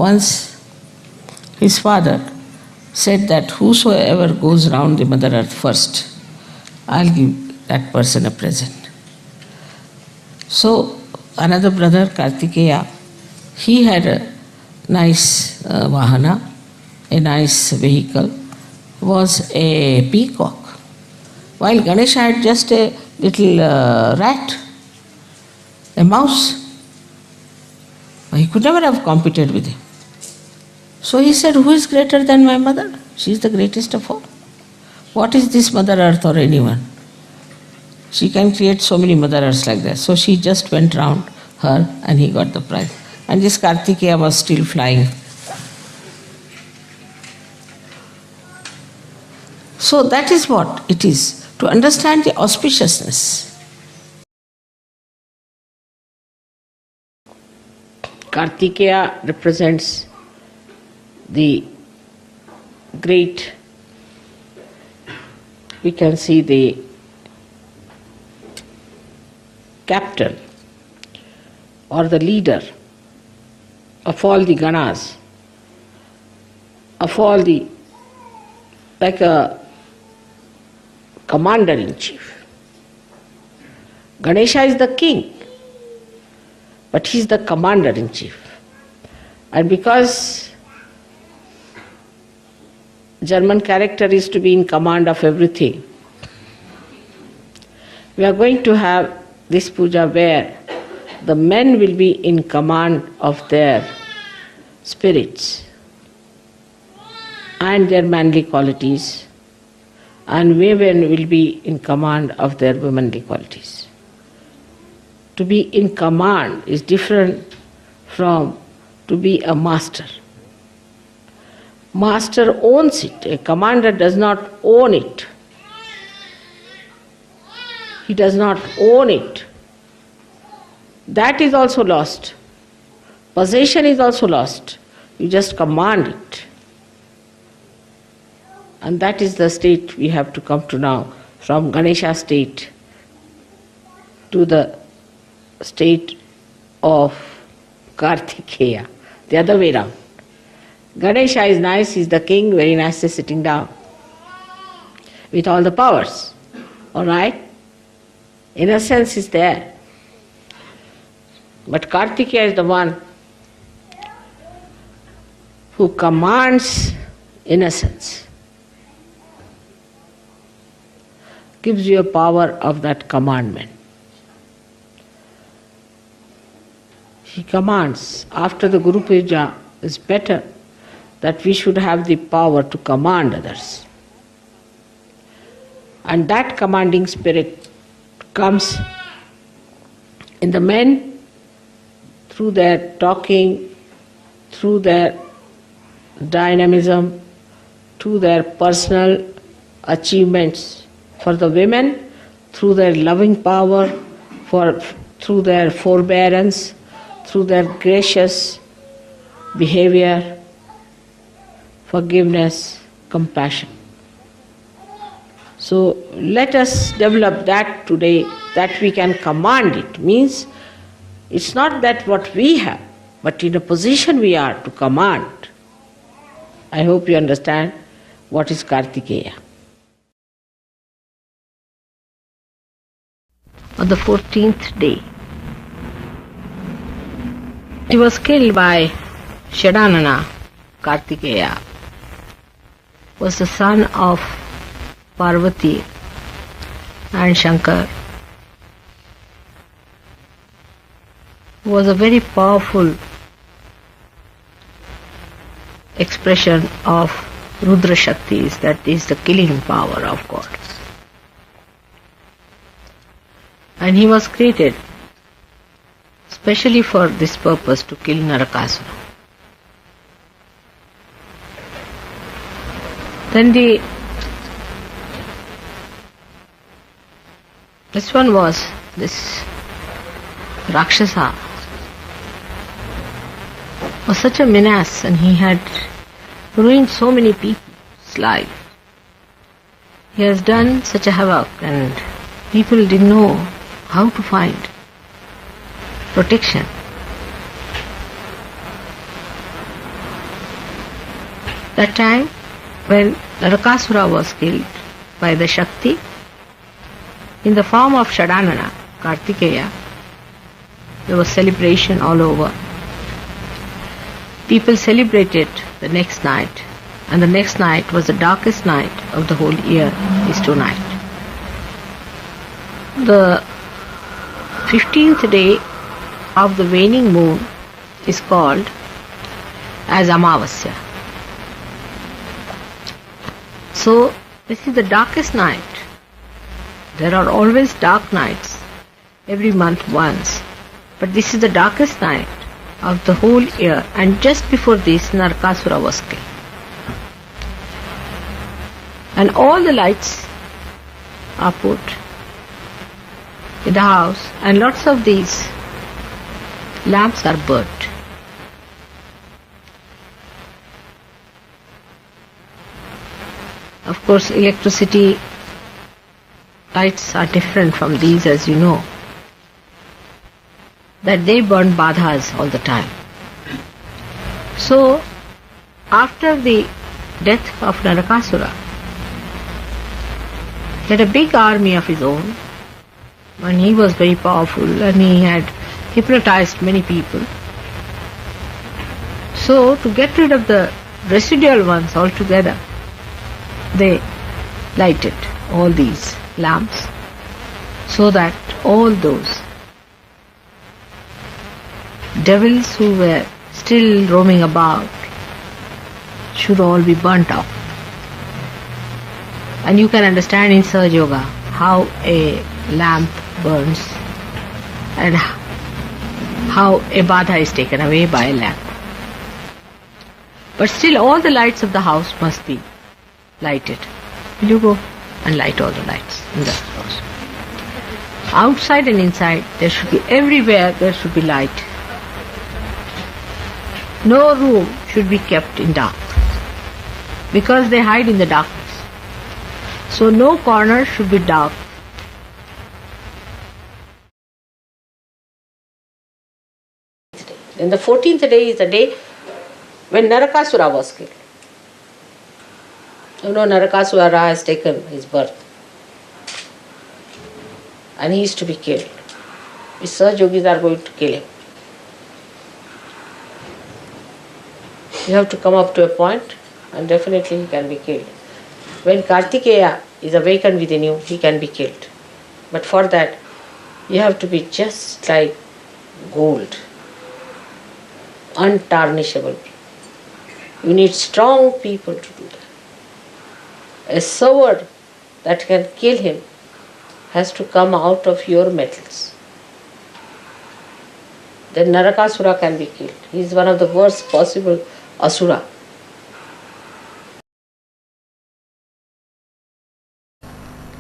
Once his father said that whosoever goes round the Mother Earth first, I'll give that person a present. So another brother, Kartikeya, he had a nice vahana, a nice vehicle, was a peacock, while Ganesha had just a little rat, a mouse. He could never have competed with him. So he said, who is greater than my mother? She is the greatest of all. What is this Mother Earth or anyone? She can create so many Mother Earths like that. So she just went round her and he got the prize. And this Kartikeya was still flying. So that is what it is, to understand the auspiciousness. Kartikeya represents the great, we can see the captain or the leader of all the ganas, of all the, like a commander-in-chief. Ganesha is the king, but he is the commander-in-chief. And because German character is to be in command of everything, we are going to have this puja where the men will be in command of their spirits and their manly qualities, and women will be in command of their womanly qualities. To be in command is different from to be a master. Master owns it. A commander does not own it. He does not own it. That is also lost. Possession is also lost. You just command it. And that is the state we have to come to now, from Ganesha state to the state of Kartikeya, the other way round. Ganesha is nice, he's the king, very nicely sitting down with all the powers. Alright? Innocence is there. But Kartikeya is the one who commands innocence, gives you a power of that commandment. He commands. After the Guru Puja, it's better that we should have the power to command others. And that commanding spirit comes in the men through their talking, through their dynamism, through their personal achievements. For the women, through their loving power, through their forbearance, through their gracious behavior, forgiveness, compassion. So let us develop that today, that we can command it. Means it's not that what we have, but in a position we are to command. I hope you understand what is Kartikeya. On the 14th day, he was killed by Shadanana. Kartikeya was the son of Parvati and Shankar, who was a very powerful expression of Rudra Shaktis, that is the killing power of God. And he was created specially for this purpose, to kill Narakasura. Then this one was this Rakshasa, was such a menace, and he had ruined so many people's life. He has done such a havoc, and people didn't know how to find protection. That time when Narakasura was killed by the Shakti in the form of Shadanana, Kartikeya, there was celebration all over. People celebrated the next night, and the next night was the darkest night of the whole year, is tonight. The 15th day of the waning moon is called as Amavasya. So, this is the darkest night. There are always dark nights, every month once, but this is the darkest night of the whole year, and just before this Narakasura was killed. And all the lights are put in the house, and lots of these lamps are burnt. Of course, electricity lights are different from these, as you know, that they burn badhas all the time. So, after the death of Narakasura, he had a big army of his own, and he was very powerful, and he had hypnotized many people. So, to get rid of the residual ones altogether, they lighted all these lamps so that all those devils who were still roaming about should all be burnt out. And you can understand in Sahaja Yoga how a lamp burns and how a badha is taken away by a lamp. But still all the lights of the house must be lighted. Will you go and light all the lights in the house? Outside and inside, there should be, everywhere there should be light. No room should be kept in dark, because they hide in the darkness. So no corner should be dark. And the 14th day is the day when Narakasura was killed. You know, Narakasura has taken his birth, and he is to be killed. The Sahaja Yogis are going to kill him. You have to come up to a point, and definitely he can be killed. When Kartikeya is awakened within you, he can be killed. But for that, you have to be just like gold, untarnishable. You need strong people to do that. A sword that can kill him has to come out of your metals. Then Narakasura can be killed. He is one of the worst possible asura.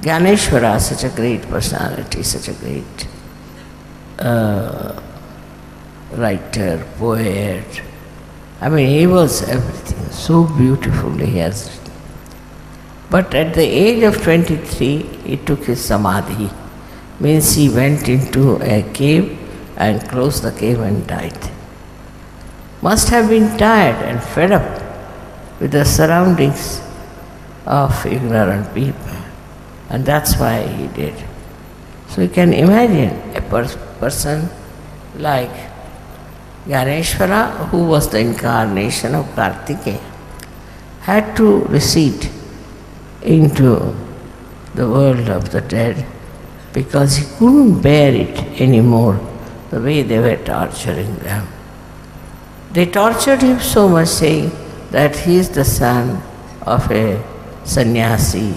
Ganeshwara, such a great personality, such a great writer, poet. I mean, he was everything, so beautifully he has written. But at the age of 23, he took his samadhi. Means he went into a cave and closed the cave and died. Must have been tired and fed up with the surroundings of ignorant people. And that's why he did. So you can imagine a person like Ganeshwara, who was the incarnation of Kartikeya, had to recede into the world of the dead because he couldn't bear it anymore, the way they were torturing them. They tortured him so much, saying that he is the son of a sannyasi,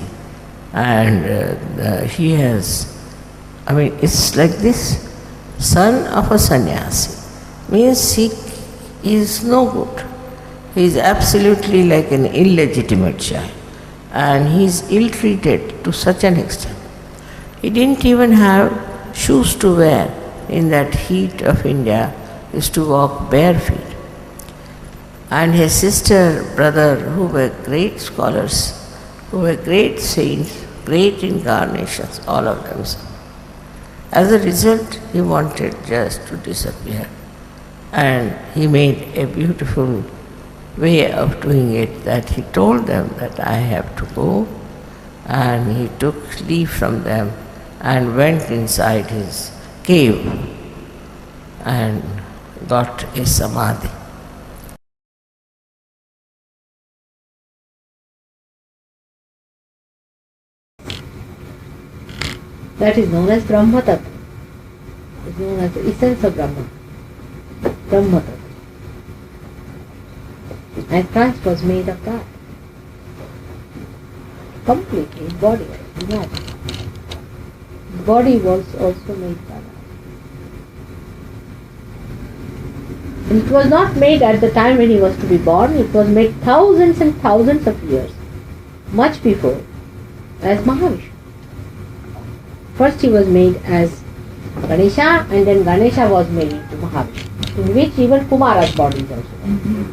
and he has, I mean, it's like this, son of a sannyasi, means he is no good. He is absolutely like an illegitimate child, and he is ill-treated to such an extent. He didn't even have shoes to wear in that heat of India. He used to walk bare feet. And his sister, brother, who were great scholars, who were great saints, great incarnations, all of them. As a result, he wanted just to disappear. And he made a beautiful way of doing it that he told them that I have to go, and he took leave from them and went inside his cave and got a samadhi. That is known as Brahma Tattva. It is known as the essence of Brahma. Brahma Tattva. And Christ was made of that. Completely, his body. Imagine. His body was also made by that. And it was not made at the time when he was to be born, it was made thousands and thousands of years, much before, as Mahavishnu. First he was made as Ganesha, and then Ganesha was made into Mahavishnu, in which even Kumara's body is also there.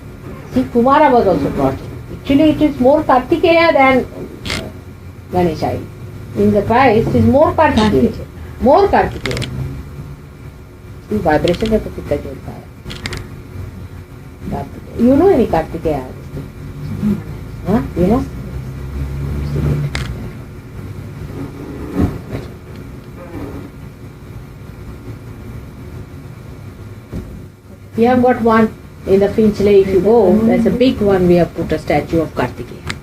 See, Kumara was also brought in. Actually it is more Kartikeya than Ganesha. In the Christ it is more Kartikeya. More Kartikeya. See, vibration का तो कितना जोड़ता है. You know any Kartikeya? Huh? You know? We have got one in the Finchley, if you go, there's a big one, we have put a statue of Kartikeya.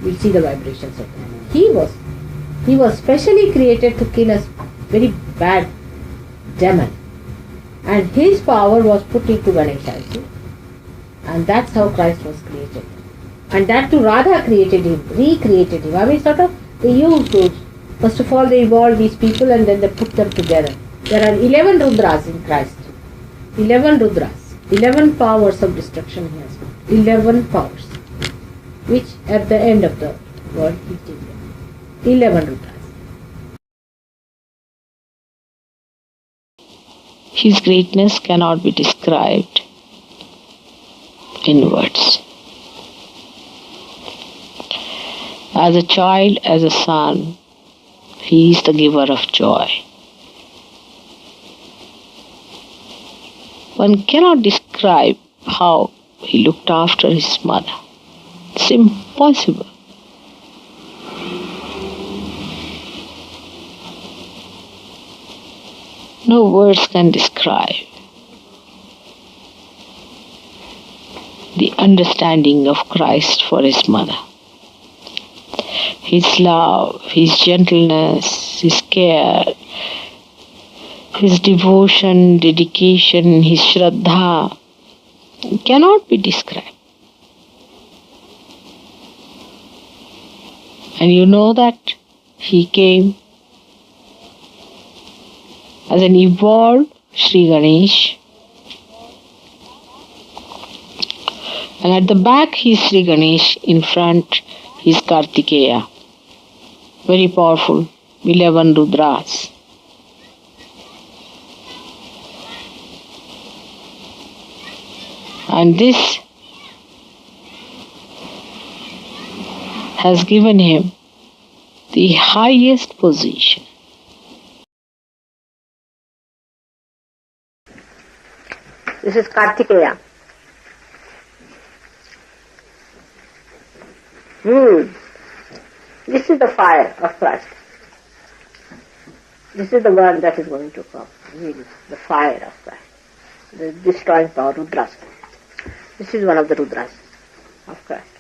We see the vibrations of that. He was specially created to kill a very bad demon. And his power was put into Ganesha, see? And that's how Christ was created. And that too Radha created him, recreated him. I mean, sort of, they used those. First of all, they evolved these people and then they put them together. There are 11 Rudras in Christ. 11 Rudras. 11 powers of destruction he has got. 11 powers. Which at the end of the world he did. 11 Rudras. His greatness cannot be described in words. As a child, as a son, he is the giver of joy. One cannot describe how he looked after his mother. It's impossible. No words can describe the understanding of Christ for his mother. His love, his gentleness, his care, his devotion, dedication, his shraddha cannot be described. And you know that he came as an evolved Shri Ganesh. And at the back he is Shri Ganesh, in front he is Kartikeya. Very powerful, 11 Rudras. And this has given him the highest position. This is Kartikeya. This is the fire of Christ. This is the one that is going to come. Really, the fire of Christ. The destroying power, Rudras. This is one of the Rudras of Christ.